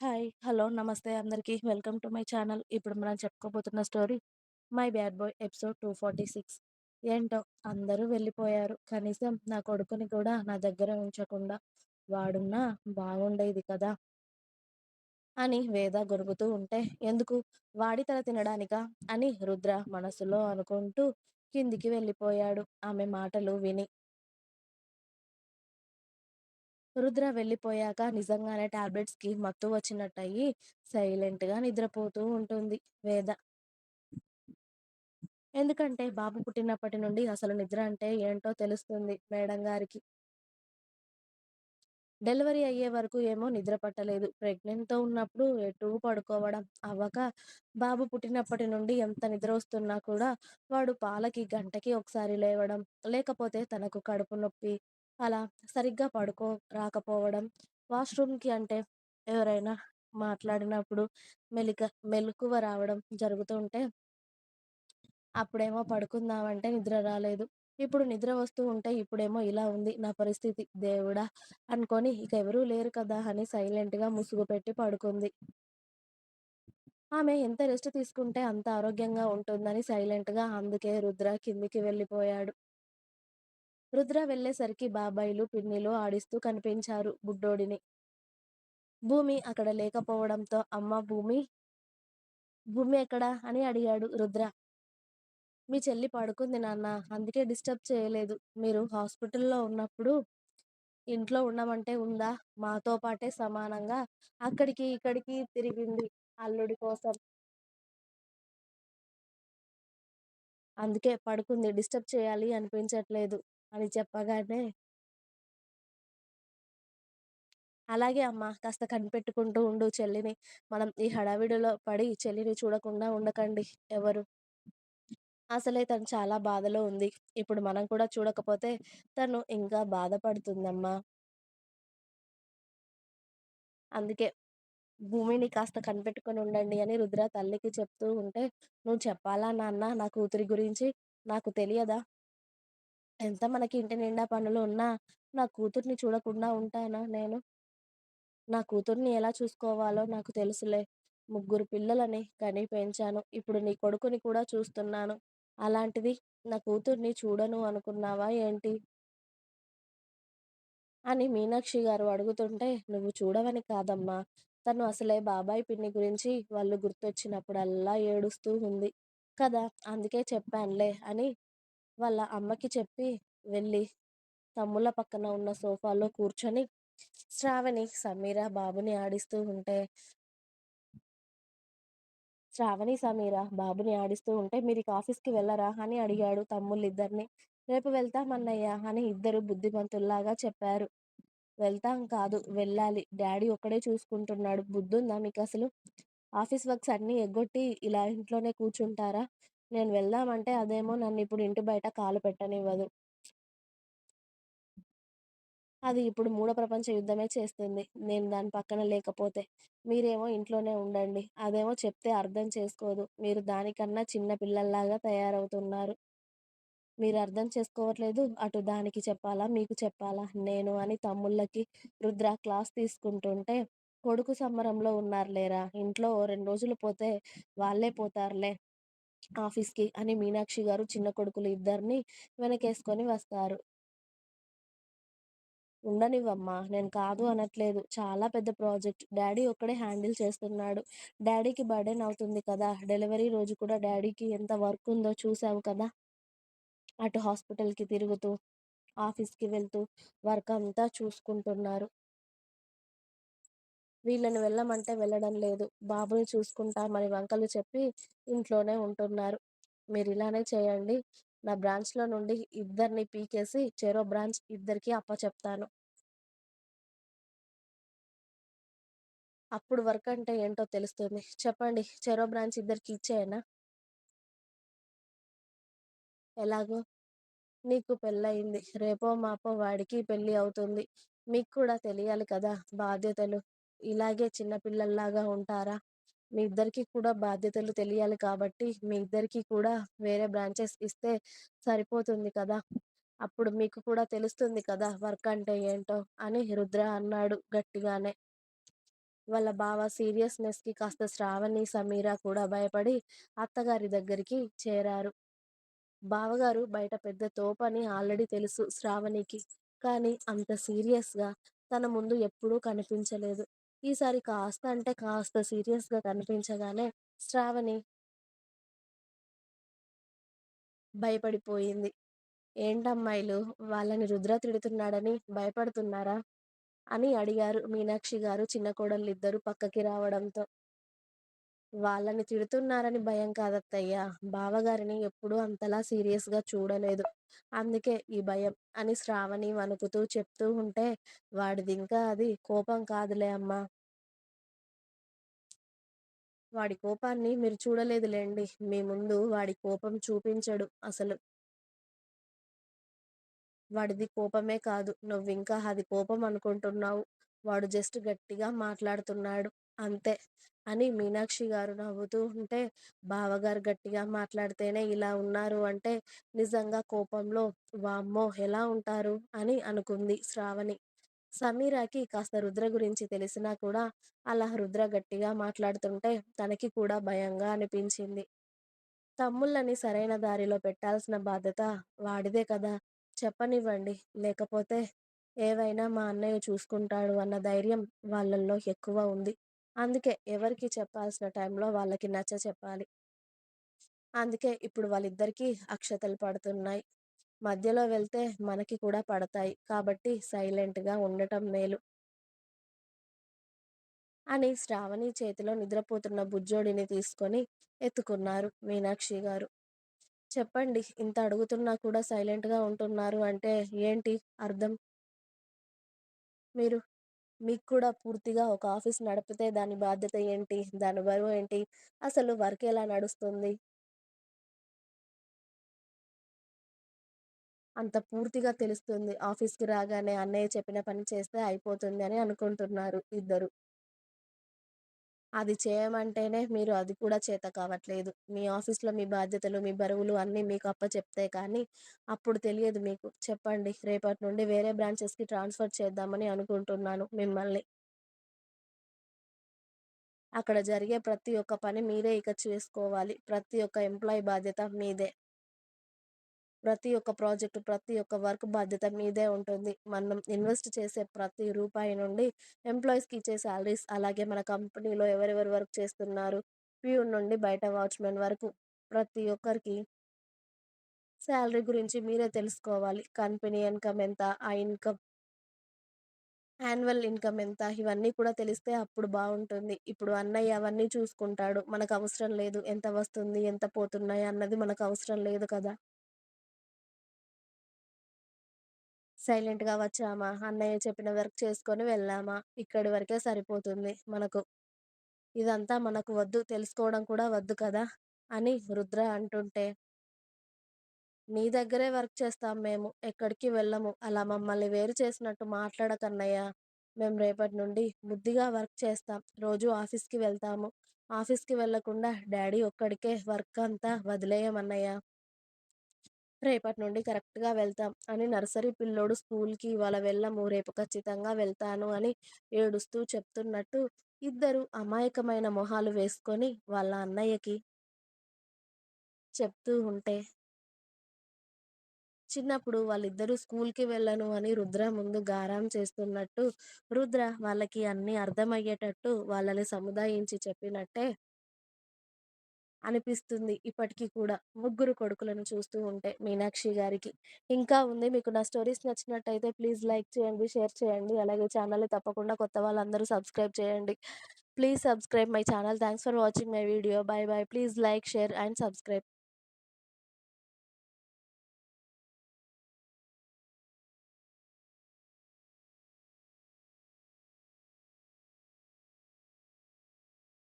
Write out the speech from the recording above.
Hi. Hello. నమస్తే అందరికి. Welcome to my channel. ఇప్పుడు మనం చెప్పుకోబోతున్న story 'my bad boy' episode 246. ఏంటో అందరూ వెళ్ళిపోయారు. కనీసం నా కొడుకుని కూడా నా దగ్గర ఉంచకుండా వాడున్నా బాగుండేది కదా! అని వేద గొణుగుతూ ఉంటే, ఎందుకు వాడి తల తినడానికా? అని రుద్ర మనసులో అనుకుంటూ కిందికి వెళ్ళిపోయాడు ఆమె మాటలు విని. రుద్ర వెళ్ళిపోయాక నిజంగానే టాబ్లెట్స్‌కి మత్తు వచ్చినట్టయి సైలెంట్‌గా నిద్రపోతూ ఉంటుంది వేద. ఎందుకంటే బాబు పుట్టినప్పటి నుండి అసలు నిద్ర అంటే ఏంటో తెలుస్తుంది మేడం గారికి. డెలివరీ అయ్యే వరకు ఏమో నిద్ర పట్టలేదు. ప్రెగ్నెంట్‌తో ఉన్నప్పుడు ఎటూ పడుకోవడం అవ్వక, బాబు పుట్టినప్పటి నుండి ఎంత నిద్ర వస్తున్నా కూడా వాడు పాలకి గంటకి ఒకసారి లేవడం, లేకపోతే తనకు కడుపు నొప్పి, అలా సరిగ్గా రాకపోవడం, వాష్‌రూమ్‌కి అంటే ఎవరైనా మాట్లాడినప్పుడు మెలకువ రావడం జరుగుతూ ఉంటే అప్పుడేమో పడుకుందామంటే నిద్ర రాలేదు. ఇప్పుడు నిద్ర వస్తూ ఉంటే ఇప్పుడేమో ఇలా ఉంది నా పరిస్థితి దేవుడా! అనుకోని ఇక ఎవరూ లేరు కదా అని సైలెంట్‌గా ముసుగు పెట్టి పడుకుంది. ఆమె ఎంత రెస్ట్ తీసుకుంటే అంత ఆరోగ్యంగా ఉంటుందని సైలెంట్‌గా అందుకే రుద్ర కిందికి వెళ్ళిపోయాడు. రుద్ర వెళ్ళేసరికి బాబాయిలు, పిన్నిలు ఆడిస్తూ కనిపించారు బుడ్డోడిని. భూమి అక్కడ లేకపోవడంతో అమ్మ భూమి, భూమి ఎక్కడా అని అడిగాడు రుద్ర. మీ చెల్లి పడుకుంది నాన్న. అందుకే డిస్టర్బ్ చేయలేదు. మీరు హాస్పిటల్‌లో ఉన్నప్పుడు ఇంట్లో ఉండమంటే ఉందా? మాతో పాటే సమానంగా అక్కడికి, ఇక్కడికి తిరిగింది అల్లుడి కోసం. అందుకే పడుకుంది. డిస్టర్బ్ చేయాలి అనిపించట్లేదు అని చెప్పగానే, అలాగే అమ్మా కాస్త కనిపెట్టుకుంటూ ఉండు చెల్లిని. మనం ఈ హడావిడిలో పడి చెల్లిని చూడకుండా ఉండకండి ఎవరు. అసలే తను చాలా బాధలో ఉంది. ఇప్పుడు మనం కూడా చూడకపోతే తను ఇంకా బాధపడుతుందమ్మా. అందుకే భూమిని కాస్త కనిపెట్టుకొని ఉండండి అని రుద్ర తల్లికి చెప్తూ ఉంటే, "నువ్వు చెప్పాలా నాన్న నా కూతురి గురించి? నాకు తెలియదా? ఎంత మనకి ఇంటి నిండా పనులు ఉన్నా, నా కూతుర్ని చూడకుండా ఉంటానా నేను? నా కూతుర్ని ఎలా చూసుకోవాలో నాకు తెలుసులే. ముగ్గురు పిల్లలని కని పెంచాను. ఇప్పుడు నీ కొడుకుని కూడా చూస్తున్నాను. అలాంటిది నా కూతుర్ని చూడను అనుకున్నావా ఏంటి?" అని మీనాక్షి గారు అడుగుతుంటే, "నువ్వు చూడవని కాదమ్మా. తను అసలే బాబాయ్, పిన్ని గురించి వాళ్ళు గుర్తొచ్చినప్పుడల్లా ఏడుస్తూ ఉంది కదా! అందుకే చెప్పానులే" అని వాళ్ళ అమ్మకి చెప్పి వెళ్ళి తమ్ముళ్ళ పక్కన ఉన్న సోఫాలో కూర్చొని శ్రావణి, సమీర బాబుని ఆడిస్తూ ఉంటే, బాబుని ఆడిస్తూ ఉంటే, "మీరిక ఆఫీస్‌కి వెళ్ళరా?" అని అడిగాడు తమ్ముళ్ళిద్దరిని. "రేపు వెళ్తామన్నయ్య" అని ఇద్దరు బుద్ధిమంతుల్లాగా చెప్పారు. వెళ్తాం కాదు, వెళ్ళాలి. డ్యాడీ ఒక్కడే చూసుకుంటున్నాడు. బుద్ధుందా మీకసలు? ఆఫీస్ వర్క్స్ అన్నీ ఎగ్గొట్టి ఇలా ఇంట్లోనే కూర్చుంటారా? నేను వెళ్దామంటే అదేమో నన్నిప్పుడు ఇంటి బయట కాలు పెట్టనివ్వదు. అది ఇప్పుడు మూడో ప్రపంచ యుద్ధమే చేస్తుంది. నేను దాని పక్కన లేకపోతే. మీరేమో ఇంట్లోనే ఉండండి. అదేమో చెప్తే అర్థం చేసుకోదు. మీరు దానికన్నా చిన్న పిల్లల్లాగా తయారవుతున్నారు. మీరు అర్థం చేసుకోవట్లేదు. అటు దానికి చెప్పాలా? మీకు చెప్పాలా? నేను అని తమ్ముళ్ళకి రుద్ర క్లాస్ తీసుకుంటుంటే, కొడుకు సంబరంలో ఉన్నారు లేరా! ఇంట్లో ఓ 2 రోజులు పోతే వాళ్ళే పోతారులే ఆఫీస్‌కి అని మీనాక్షి గారు చిన్న కొడుకులు ఇద్దరిని వెనకేసుకొని వస్తారు. ఉండనివ్వమ్మా. నేను కాదు అనట్లేదు. చాలా పెద్ద ప్రాజెక్ట్. డ్యాడీ ఒక్కడే హ్యాండిల్ చేస్తున్నాడు. డ్యాడీకి బర్డెన్ అవుతుంది కదా! డెలివరీ రోజు కూడా డ్యాడీకి ఎంత వర్క్ ఉందో చూసావు కదా! అటు హాస్పిటల్‌కి తిరుగుతూ, ఆఫీస్‌కి వెళ్తూ వర్క్ అంతా చూసుకుంటున్నారు. వీళ్ళని వెళ్ళమంటే వెళ్ళడం లేదు. బాబుని చూసుకుంటామని వంకలు చెప్పి ఇంట్లోనే ఉంటున్నారు. మీరిలానే చేయండి. నా బ్రాంచ్‌లో నుండి ఇద్దరిని పీకేసి చెరో బ్రాంచ్ ఇద్దరికీ అప్పచెప్తాను. అప్పుడు వర్క్ అంటే ఏంటో తెలుస్తుంది. చెప్పండి. చెరో బ్రాంచ్ ఇద్దరికీ ఇచ్చేయనా? ఎలాగో? నీకు పెళ్లయింది. రేపో మాపో వాడికి పెళ్లి అవుతుంది. మీకు కూడా తెలియాలి కదా బాధ్యతలు. ఇలాగే చిన్న పిల్లల్లాగా ఉంటారా? మీ ఇద్దరికీ కూడా బాధ్యతలు తెలియాలి కాబట్టి, మీ ఇద్దరికీ కూడా వేరే బ్రాంచెస్ ఇస్తే సరిపోతుంది కదా! అప్పుడు మీకు కూడా తెలుస్తుంది కదా వర్క్ అంటే ఏంటో అని రుద్ర అన్నాడు గట్టిగానే. వాళ్ళ బావ సీరియస్‌నెస్‌కి కాస్త శ్రావణి, సమీర కూడా భయపడి అత్తగారి దగ్గరికి చేరారు. బావగారు బయట పెద్ద తోపని ఆల్రెడీ తెలుసు శ్రావణికి. కానీ అంత సీరియస్‌గా తన ముందు ఎప్పుడూ కనిపించలేదు. ఈసారి కాస్త అంటే కాస్త సీరియస్‌గా కనిపించగానే శ్రావణి భయపడిపోయింది. "ఏంటమ్మాయిలు వాళ్ళని రుద్ర తిడుతున్నాడని భయపడుతున్నారా?" అని అడిగారు మీనాక్షి గారు చిన్న కోడళ్ళిద్దరూ పక్కకి రావడంతో. వాళ్ళని తిడుతున్నారని భయం కాదత్తయ్య. బావగారిని ఎప్పుడూ అంతలా సీరియస్‌గా చూడలేదు. అందుకే ఈ భయం అని శ్రావణి వణుకుతూ చెప్తూ ఉంటే, వాడిదింకా అది కోపం కాదులే అమ్మా. వాడి కోపాన్ని మీరు చూడలేదులెండి. మీ ముందు వాడి కోపం చూపించడు అసలు. వాడిది కోపమే కాదు. నువ్వింకా అది కోపం అనుకుంటున్నావు. వాడు జస్ట్ గట్టిగా మాట్లాడుతున్నాడు అంతే. అని మీనాక్షి గారు నవ్వుతూ ఉంటే, బావగారు గట్టిగా మాట్లాడితేనే ఇలా ఉన్నారు అంటే, నిజంగా కోపంలో వామ్మో! ఎలా ఉంటారు అని అనుకుంది శ్రావణి. సమీరాకి కాస్త రుద్ర గురించి తెలిసినా కూడా, అలా రుద్ర గట్టిగా మాట్లాడుతుంటే తనకి కూడా భయంగా అనిపించింది. తమ్ముళ్ళని సరైన దారిలో పెట్టాల్సిన బాధ్యత వాడిదే కదా! చెప్పనివ్వండి. లేకపోతే ఏవైనా మా అన్నయ్య చూసుకుంటాడు అన్న ధైర్యం వాళ్ళల్లో ఎక్కువ ఉంది. అందుకే ఎవరికీ చెప్పాల్సిన టైంలో వాళ్ళకి నచ్చచెప్పాలి. అందుకే ఇప్పుడు వాళ్ళిద్దరికీ అక్షతలు పడుతున్నాయి. మధ్యలో వెళ్తే మనకి కూడా పడతాయి. కాబట్టి సైలెంట్‌గా ఉండటం మేలు అని శ్రావణి చేతిలో నిద్రపోతున్న బుజ్జోడిని తీసుకొని ఎత్తుకున్నారు మీనాక్షి గారు. చెప్పండి. ఇంత అడుగుతున్నా కూడా సైలెంట్‌గా ఉంటున్నారు అంటే ఏంటి అర్థం? మీరు మీకు కూడా పూర్తిగా ఒక ఆఫీస్ నడిపితే దాని బాధ్యత ఏంటి? దాని బరువేంటి? అసలు వర్క్ ఎలా నడుస్తుంది? అంత పూర్తిగా తెలుస్తుంది. ఆఫీస్‌కి రాగానే అన్నయ్య చెప్పిన పని చేస్తే అయిపోతుంది అని అనుకుంటున్నారు ఇద్దరు. అది చేయమంటేనే మీరు అది కూడా చేత కావట్లేదు. మీ ఆఫీస్‌లో మీ బాధ్యతలు, మీ బరువులు అన్నీ మీకు అప్పచెప్తే కానీ అప్పుడు తెలియదు మీకు. చెప్పండి. రేపటి నుండి వేరే బ్రాంచెస్‌కి ట్రాన్స్‌ఫర్ చేద్దామని అనుకుంటున్నాను మిమ్మల్ని. అక్కడ జరిగే ప్రతి ఒక్క పని మీరే ఇక చేసుకోవాలి. ప్రతి ఒక్క ఎంప్లాయీ బాధ్యత మీదే. ప్రతి ఒక్క ప్రాజెక్ట్, ప్రతి ఒక్క వర్క్ బాధ్యత మీదే ఉంటుంది. మనం ఇన్వెస్ట్ చేసే ప్రతి రూపాయి నుండి ఎంప్లాయీస్‌కి ఇచ్చే సాలరీస్, అలాగే మన కంపెనీలో ఎవరెవరు వర్క్ చేస్తున్నారు, పియూన్ నుండి బయట వాచ్‌మెన్ వరకు ప్రతి ఒక్కరికి సాలరీ గురించి మీరే తెలుసుకోవాలి. కంపెనీ ఇన్‌కమ్ ఎంత, ఆ ఇన్‌కమ్ యాన్యువల్ ఇన్‌కమ్ ఎంత, ఇవన్నీ కూడా తెలిస్తే అప్పుడు బావుంటుంది. ఇప్పుడు అన్నయ్య అవన్నీ చూసుకుంటాడు. మనకవసరం లేదు. ఎంత వస్తుంది, ఎంత పోతున్నాయి అన్నది మనకవసరం లేదు కదా! సైలెంట్‌గా వచ్చామా, అన్నయ్య చెప్పిన వర్క్ చేసుకొని వెళ్ళామా, ఇక్కడి వరకే సరిపోతుంది మనకు. ఇదంతా మనకు వద్దు, తెలుసుకోవడం కూడా వద్దు కదా! అని రుద్ర అంటుంటే, "నీ దగ్గరే వర్క్ చేస్తాం మేము. ఎక్కడికి వెళ్ళము. అలా మమ్మల్ని వేరు చేసినట్టు మాట్లాడకన్నయ్య. మేము రేపటి నుండి బుద్ధిగా వర్క్ చేస్తాం. రోజు ఆఫీస్‌కి వెళ్తాము. ఆఫీస్‌కి వెళ్ళకుండా డ్యాడీ ఒక్కడికే వర్క్ అంతా వదిలేయమన్నయ్య." రేపటి నుండి కరెక్ట్‌గా వెళ్తాం అని నర్సరీ పిల్లోడు స్కూల్‌కి ఇవాళ వెళ్ళము, రేపు ఖచ్చితంగా వెళ్తాను అని ఏడుస్తూ చెప్తున్నట్టు ఇద్దరు అమాయకమైన మొహాలు వేసుకొని వాళ్ళ అన్నయ్యకి చెప్తూ ఉంటే, చిన్నప్పుడు వాళ్ళిద్దరూ స్కూల్‌కి వెళ్ళను అని రుద్ర ముందు గారాం చేస్తున్నట్టు, రుద్ర వాళ్ళకి అన్నీ అర్థమయ్యేటట్టు వాళ్ళని సముదాయించి చెప్పినట్టే అనిపిస్తుంది ఇప్పటికి కూడా. ముగ్గురు కొడుకులను చూస్తూ ఉంటే మీనాక్షి గారికి. ఇంకా ఉంది. మీకు నా స్టోరీస్ నచ్చినట్టయితే ప్లీజ్ లైక్ చేయండి, షేర్ చేయండి. అలాగే ఛానల్‌ని తప్పకుండా కొత్త వాళ్ళందరూ సబ్స్క్రైబ్ చేయండి. Please subscribe my channel. Thanks for watching my video. By by. Please like, share and subscribe.